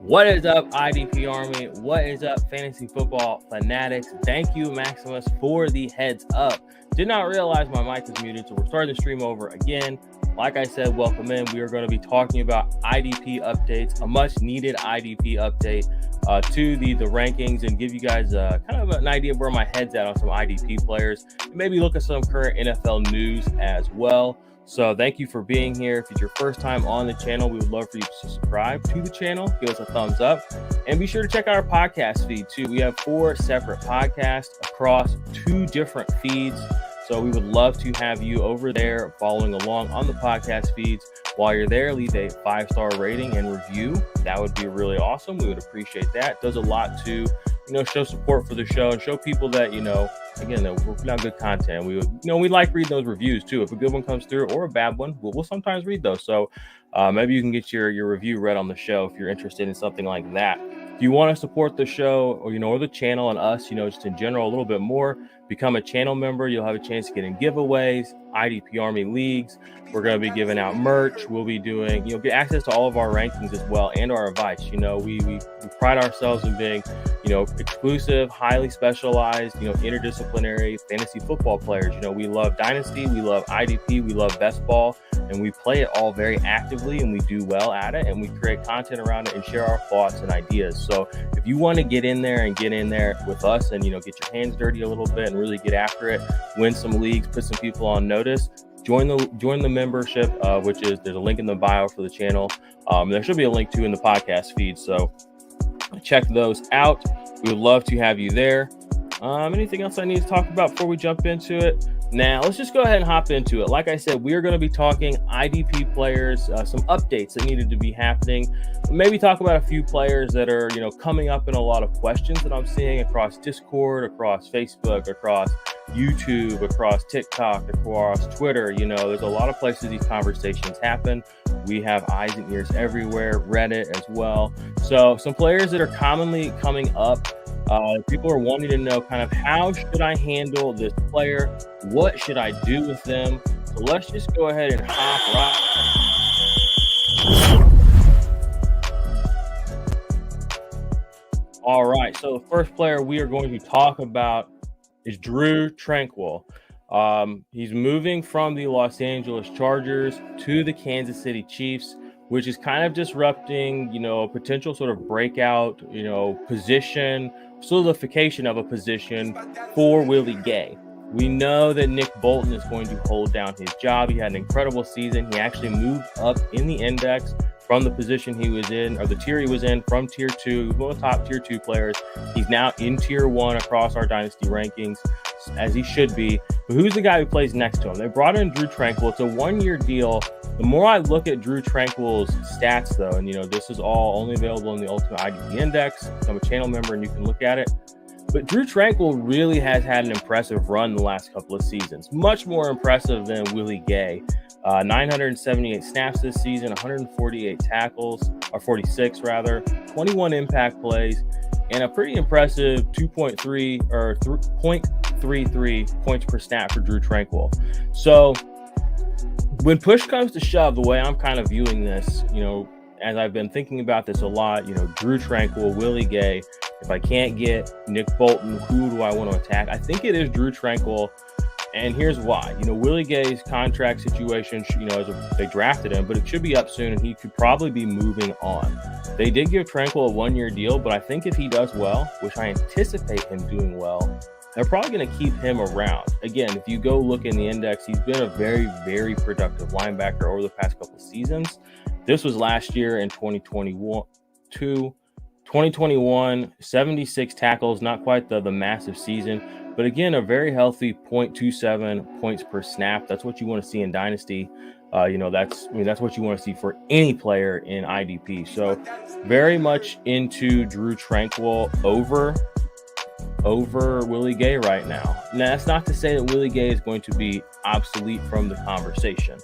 What is up, IDP Army? What is up, fantasy football fanatics? Thank you, Maximus, for the heads up. Did not realize my mic was muted, so we're starting the stream over again. Like I said, welcome in. We are going to be talking about IDP updates, a much-needed IDP update to the rankings, and give you guys kind of an idea of where my head's at on some IDP players, and maybe look at some current NFL news as well. So thank you for being here. If it's your first time on the channel, we would love for you to subscribe to the channel, give us a thumbs up, and be sure to check out our podcast feed too. We have 4 separate podcasts across 2 different feeds. So we would love to have you over there following along on the podcast feeds. While you're there, leave a 5-star rating and review. That would be really awesome. We would appreciate that. It does a lot to, show support for the show and show people that, again, that we're putting out good content. We would, we like reading those reviews too. If a good one comes through or a bad one, we'll sometimes read those. So maybe you can get your review read on the show if you're interested in something like that. If you want to support the show or the channel and us, just in general, a little bit more, become a channel member. You'll have a chance to get in giveaways, IDP Army leagues. We're going to be giving out merch. We'll be doing, get access to all of our rankings as well and our advice. We pride ourselves in being, exclusive, highly specialized, interdisciplinary fantasy football players. We love Dynasty, we love IDP, we love best ball, and we play it all very actively, and we do well at it, and we create content around it and share our thoughts and ideas. So if you want to get in there with us and, get your hands dirty a little bit and really get after it, win some leagues, put some people on notice, join the membership, which is, there's a link in the bio for the channel. There should be a link too in the podcast feed. So check those out. We would love to have you there. Anything else I need to talk about before we jump into it? Now, let's just go ahead and hop into it. Like I said, we are going to be talking IDP players, some updates that needed to be happening. Maybe talk about a few players that are, coming up in a lot of questions that I'm seeing across Discord, across Facebook, across YouTube, across TikTok, across Twitter. There's a lot of places these conversations happen. We have eyes and ears everywhere, Reddit as well. So some players that are commonly coming up. People are wanting to know kind of how should I handle this player? What should I do with them? So let's just go ahead and hop right. All right. So the first player we are going to talk about is Drew Tranquil. He's moving from the Los Angeles Chargers to the Kansas City Chiefs, which is kind of disrupting, a potential sort of breakout, position, solidification of a position for Willie Gay. We know that Nick Bolton is going to hold down his job. He had an incredible season. He actually moved up in the index from the position he was in, or the tier he was in, from tier 2. He was one of the top tier 2 players. He's now in tier 1 across our Dynasty rankings, as he should be. But who's the guy who plays next to him? They brought in Drew Tranquil. It's a 1-year deal. The more I look at Drew Tranquil's stats, though, and this is all only available in the Ultimate IDP Index. Become a channel member and you can look at it. But Drew Tranquil really has had an impressive run the last couple of seasons. Much more impressive than Willie Gay. 978 snaps this season, 148 tackles, or 46 rather, 21 impact plays, and a pretty impressive 0.33 points per snap for Drew Tranquil. So when push comes to shove, the way I'm kind of viewing this, as I've been thinking about this a lot, Drew Tranquil, Willie Gay, if I can't get Nick Bolton, who do I want to attack? I think it is Drew Tranquil. And here's why. Willie Gay's contract situation, they drafted him, but it should be up soon, and he could probably be moving on. They did give Tranquil a 1-year deal, but I think if he does well, which I anticipate him doing well, they're probably going to keep him around. Again, if you go look in the index, he's been a very, very productive linebacker over the past couple of seasons. This was last year in 2021, 76 tackles, not quite the massive season. But again, a very healthy 0.27 points per snap. That's what you want to see in Dynasty. That's what you want to see for any player in IDP. So very much into Drew Tranquil over Willie Gay right now. Now, that's not to say that Willie Gay is going to be obsolete from the conversation.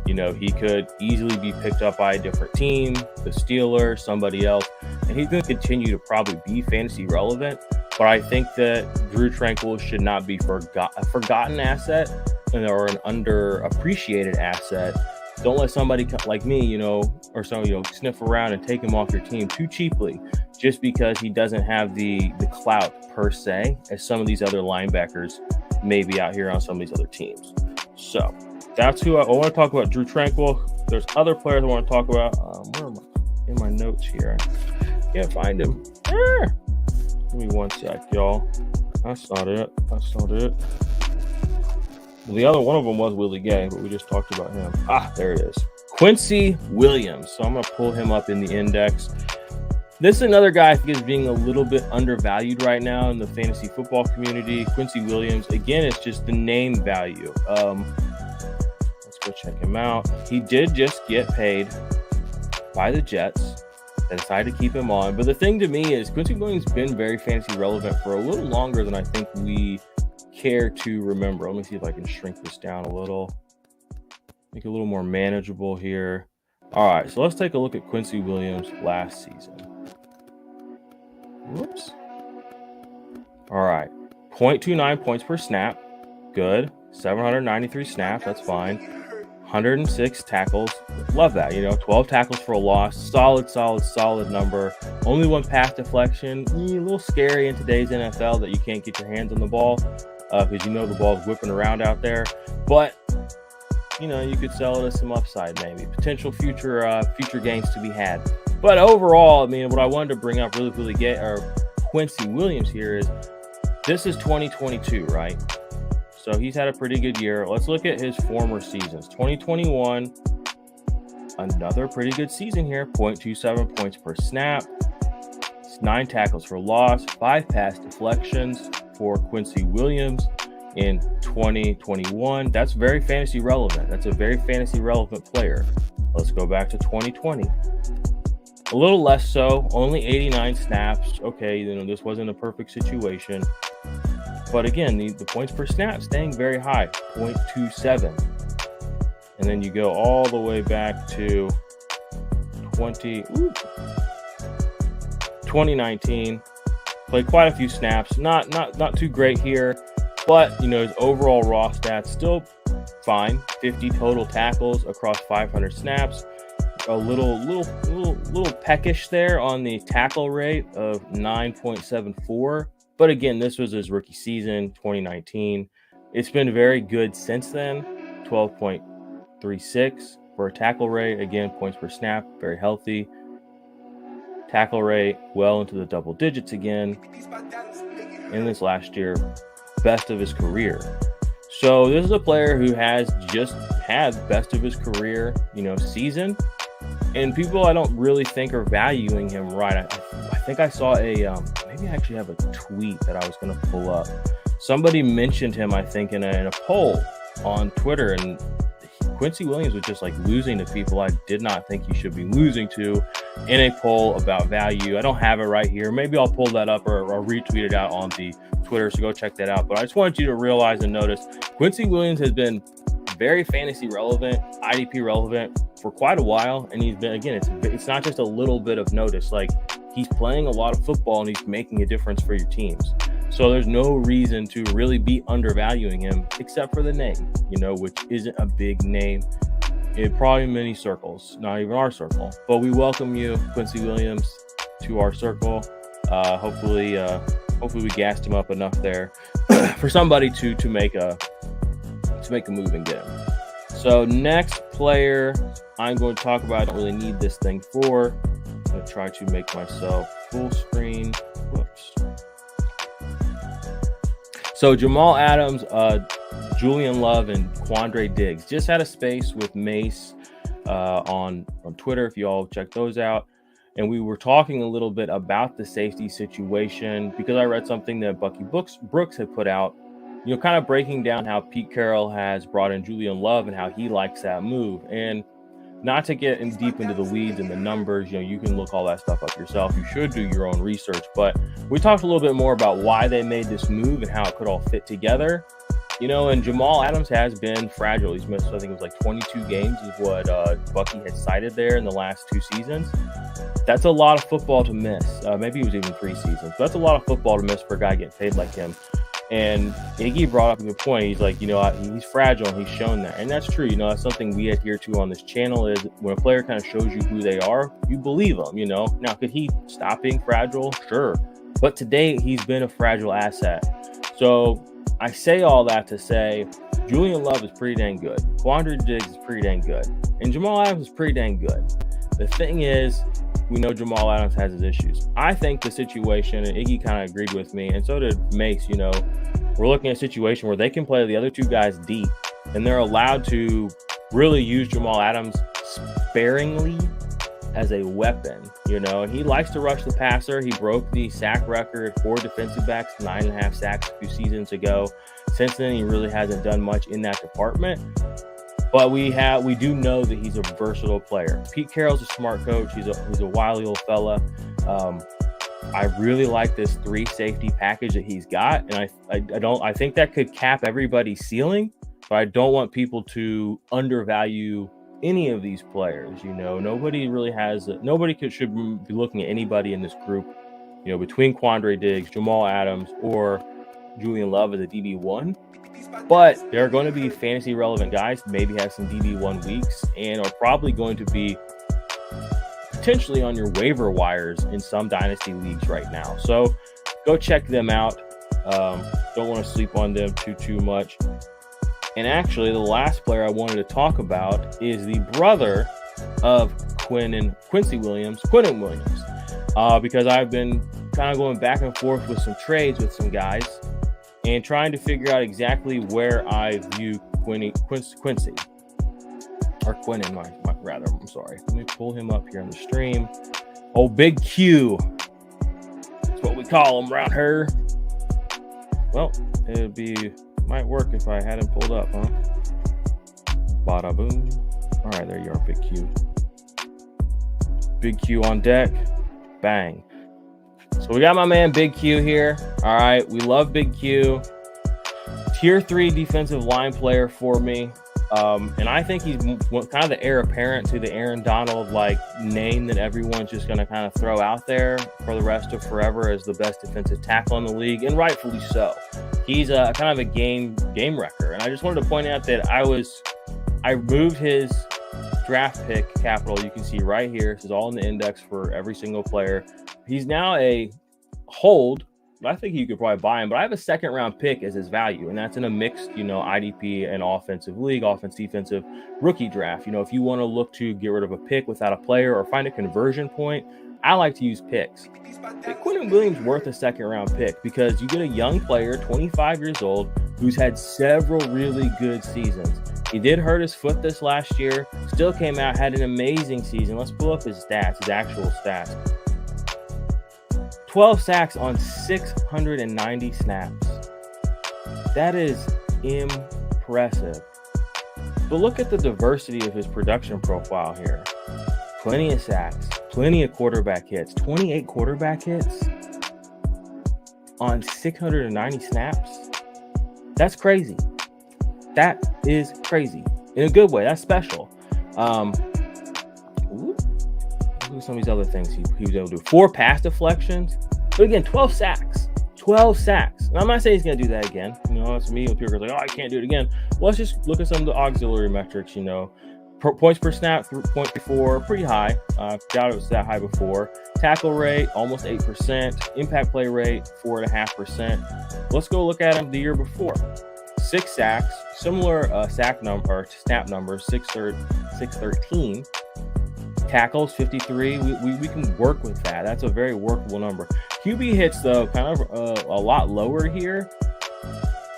He could easily be picked up by a different team, the Steelers, somebody else, and he's going to continue to probably be fantasy relevant. But I think that Drew Tranquil should not be a forgotten asset or an underappreciated asset Don't let somebody like me, or some, sniff around and take him off your team too cheaply just because he doesn't have the clout per se as some of these other linebackers may be out here on some of these other teams. So that's who I want to talk about. Drew Tranquil. There's other players I want to talk about. Where am I in my notes here? Can't find him. Give me one sec, y'all. That's not it. Well, the other one of them was Willie Gay, but we just talked about him. There it is. Quincy Williams. So I'm going to pull him up in the index. This is another guy I think is being a little bit undervalued right now in the fantasy football community. Quincy Williams, again, it's just the name value. Let's go check him out. He did just get paid by the Jets. They decided to keep him on. But the thing to me is Quincy Williams has been very fantasy relevant for a little longer than I think we care to remember. Let me see if I can shrink this down a little. Make it a little more manageable here. All right, so let's take a look at Quincy Williams last season. Whoops. All right, 0.29 points per snap. Good. 793 snaps. That's fine. 106 tackles. Love that. 12 tackles for a loss. Solid number. Only one pass deflection. A little scary in today's NFL that you can't get your hands on the ball because the ball's whipping around out there. But you could sell it as some upside, maybe potential future gains to be had. But overall, what I wanted to bring up really Quincy Williams here is this is 2022, right? So he's had a pretty good year. Let's look at his former seasons. 2021, another pretty good season here. 0.27 points per snap. 9 tackles for loss. 5 pass deflections for Quincy Williams in 2021. That's very fantasy relevant. That's a very fantasy relevant player. Let's go back to 2020. A little less so. Only 89 snaps. Okay, this wasn't a perfect situation. But again, the points per snap staying very high, 0.27. And then you go all the way back to 2019. Played quite a few snaps. Not too great here, but his overall raw stats still fine. 50 total tackles across 500 snaps. A little peckish there on the tackle rate of 9.74. But again, this was his rookie season, 2019. It's been very good since then, 12.36 for a tackle rate. Again, points per snap, very healthy. Tackle rate well into the double digits again. In this last year, best of his career. So this is a player who has just had best of his career, season. And people I don't really think are valuing him right. I think I saw maybe I actually have a tweet that I was going to pull up. Somebody mentioned him, I think, in a poll on Twitter, and Quincy Williams was just losing to people I did not think he should be losing to in a poll about value. I don't have it right here. Maybe I'll pull that up or retweet it out on the Twitter, so go check that out. But I just wanted you to realize and notice Quincy Williams has been very fantasy relevant, IDP relevant for quite a while, and he's been, again, it's not just a little bit of notice. He's playing a lot of football and he's making a difference for your teams. So there's no reason to really be undervaluing him except for the name, which isn't a big name in probably many circles, not even our circle. But we welcome you, Quincy Williams, to our circle. Hopefully we gassed him up enough there for somebody to make a move and get him. So next player I'm going to talk about, I don't really need this thing for. I'm going to try to make myself full screen. Whoops. So Jamal Adams, Julian Love, and Quandre Diggs just had a space with Mace on Twitter, if you all check those out. And we were talking a little bit about the safety situation because I read something that Bucky Brooks had put out, kind of breaking down how Pete Carroll has brought in Julian Love and how he likes that move. And not to get deep into the weeds and the numbers, you can look all that stuff up yourself. You should do your own research. But we talked a little bit more about why they made this move and how it could all fit together. And Jamal Adams has been fragile. He's missed, I think it was 22 games is what Bucky had cited there in the last 2 seasons. That's a lot of football to miss. Maybe it was even 3 seasons. But that's a lot of football to miss for a guy getting paid like him. And Iggy brought up a good point. He's like, he's fragile, and he's shown that. And that's true. That's something we adhere to on this channel is when a player kind of shows you who they are, you believe them, Now, could he stop being fragile? Sure. But today, he's been a fragile asset. So I say all that to say Julian Love is pretty dang good. Quandre Diggs is pretty dang good. And Jamal Adams is pretty dang good. The thing is, we know Jamal Adams has his issues. I think the situation, and Iggy kind of agreed with me, and so did Mace, we're looking at a situation where they can play the other two guys deep, and they're allowed to really use Jamal Adams sparingly as a weapon, and he likes to rush the passer. He broke the sack record for defensive backs, 9.5 sacks a few seasons ago. Since then, he really hasn't done much in that department. But we do know that he's a versatile player. Pete Carroll's a smart coach. He's a wily old fella. I really like this 3 safety package that he's got, and I think that could cap everybody's ceiling. But I don't want people to undervalue any of these players. Nobody really has. Should be looking at anybody in this group. Between Quandre Diggs, Jamal Adams, or Julian Love as a DB1. But there are going to be fantasy relevant guys, maybe have some DB1 weeks, and are probably going to be potentially on your waiver wires in some dynasty leagues right now. So go check them out. Don't want to sleep on them too much. And actually, the last player I wanted to talk about is the brother of Quincy Williams, Quinton Williams, because I've been kind of going back and forth with some trades with some guys and trying to figure out exactly where I view Quincy, or Quinton, rather. I'm sorry. Let me pull him up here on the stream. Oh, Big Q. That's what we call him around here. Well, might work if I had him pulled up, huh? Bada boom. All right, there you are, Big Q. Big Q on deck. Bang. So we got my man Big Q here. All right, we love Big Q. Tier 3 defensive line player for me. And I think he's kind of the heir apparent to the Aaron Donald name that everyone's just going to kind of throw out there for the rest of forever as the best defensive tackle in the league, and rightfully so. He's kind of a game wrecker. And I just wanted to point out that I moved his draft pick capital. You can see right here. This is all in the index for every single player. He's now a hold. I think you could probably buy him, but I have a 2nd round pick as his value, and that's in a mixed, IDP and offensive league, defensive rookie draft. If you want to look to get rid of a pick without a player or find a conversion point, I like to use picks. Quinton Williams worth a 2nd round pick because you get a young player, 25 years old, who's had several really good seasons. He did hurt his foot this last year, still came out, had an amazing season. Let's pull up his stats, his actual stats. 12 sacks on 690 snaps. That is impressive. But look at the diversity of his production profile here. Plenty of sacks, plenty of quarterback hits, 28 quarterback hits on 690 snaps. That's crazy. That is crazy. In a good way. That's special. Look at some of these other things he was able to do. 4 pass deflections. But again, 12 sacks. 12 sacks. And I'm not saying he's going to do that again. It's me when people are like, I can't do it again. Well, let's just look at some of the auxiliary metrics, Points per snap, 3.4, pretty high. Doubt it was that high before. Tackle rate, almost 8%. Impact play rate, 4.5%. Let's go look at him the year before. 6 sacks, similar sack number or snap number, 613. Tackles, 53. We can work with that. That's a very workable number. QB hits, though, kind of a lot lower here.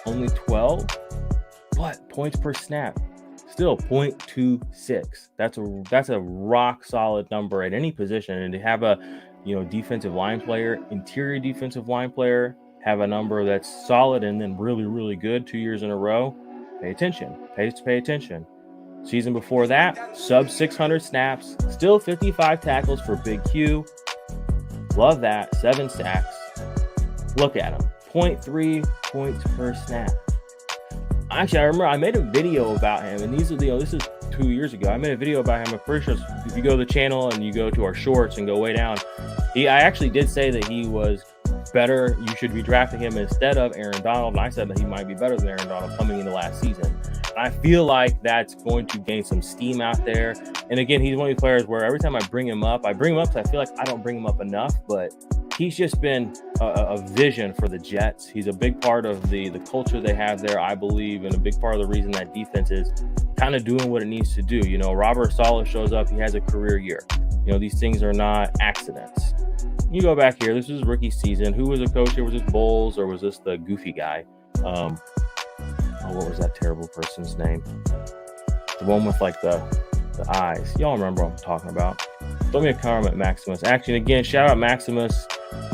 Only 12. But points per snap, still 0.26. That's a rock solid number at any position. And to have a defensive line player, interior defensive line player, have a number that's solid and then really, really good 2 years in a row, pay attention. Pay attention. Season before that, sub 600 snaps, still 55 tackles for Big Q. Love that. 7 sacks. Look at him. 0.3 points per snap. Actually, I remember I made a video about him, and this is 2 years ago. I made a video about him. I'm pretty sure if you go to the channel and you go to our shorts and go way down, I actually did say that he was better. You should be drafting him instead of Aaron Donald. And I said that he might be better than Aaron Donald coming into last season. And I feel like that's going to gain some steam out there. And again, he's one of these players where every time I bring him up because I feel like I don't bring him up enough, but he's just been a vision for the Jets. He's a big part of the culture they have there, I believe, and a big part of the reason that defense is kind of doing what it needs to do. You know, Robert Saleh shows up, he has a career year. You know, these things are not accidents. You go back here, this is rookie season. Who was the coach here? Was this Bowles or was this the goofy guy? What was that terrible person's name? The one with like the eyes. Y'all remember what I'm talking about. Throw me a comment, Maximus. Actually, again, shout out Maximus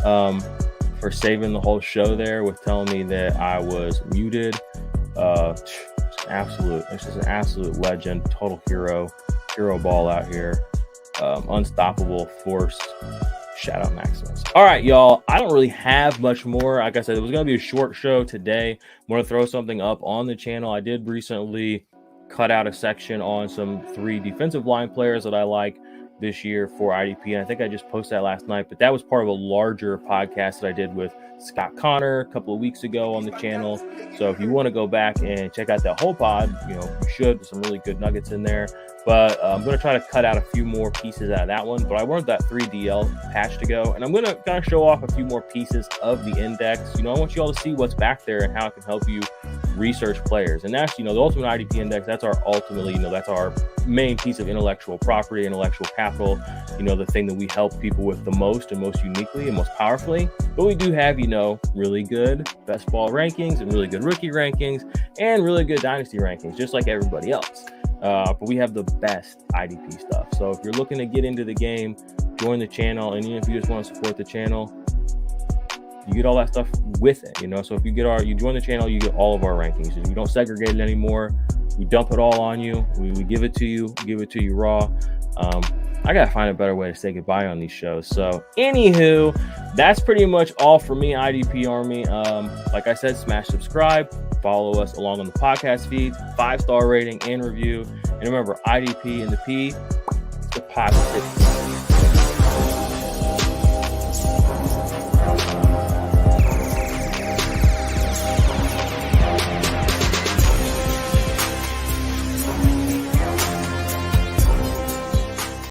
for saving the whole show there with telling me that I was muted. It's just an absolute legend, total hero ball out here. Unstoppable force. Shout out Maximus. All right, y'all. I don't really have much more. Like I said, it was going to be a short show today. I'm going to throw something up on the channel. I did recently cut out a section on some 3 defensive line players that I like this year for IDP. And I think I just posted that last night, but that was part of a larger podcast that I did with Scott Connor a couple of weeks ago on the channel. So if you want to go back and check out that whole pod, you should. There's some really good nuggets in there. But I'm going to try to cut out a few more pieces out of that one. But I wanted that 3DL patch to go. And I'm going to kind of show off a few more pieces of the index. I want you all to see what's back there and how it can help you research players. And that's, the ultimate IDP index. That's our ultimately, that's our main piece of intellectual property, intellectual capital, the thing that we help people with the most and most uniquely and most powerfully. But we do have, really good best ball rankings and really good rookie rankings and really good dynasty rankings, just like everybody else. But we have the best IDP stuff. So if you're looking to get into the game, join the channel. And even if you just want to support the channel, you get all that stuff with it, So if you join the channel, you get all of our rankings. We don't segregate it anymore. We dump it all on you. We give it to you raw. I gotta find a better way to say goodbye on these shows. So anywho, that's pretty much all for me, IDP Army. Like I said, smash subscribe, follow us along on the podcast feeds, 5-star rating and review. And remember, IDP and the P, it's the positive.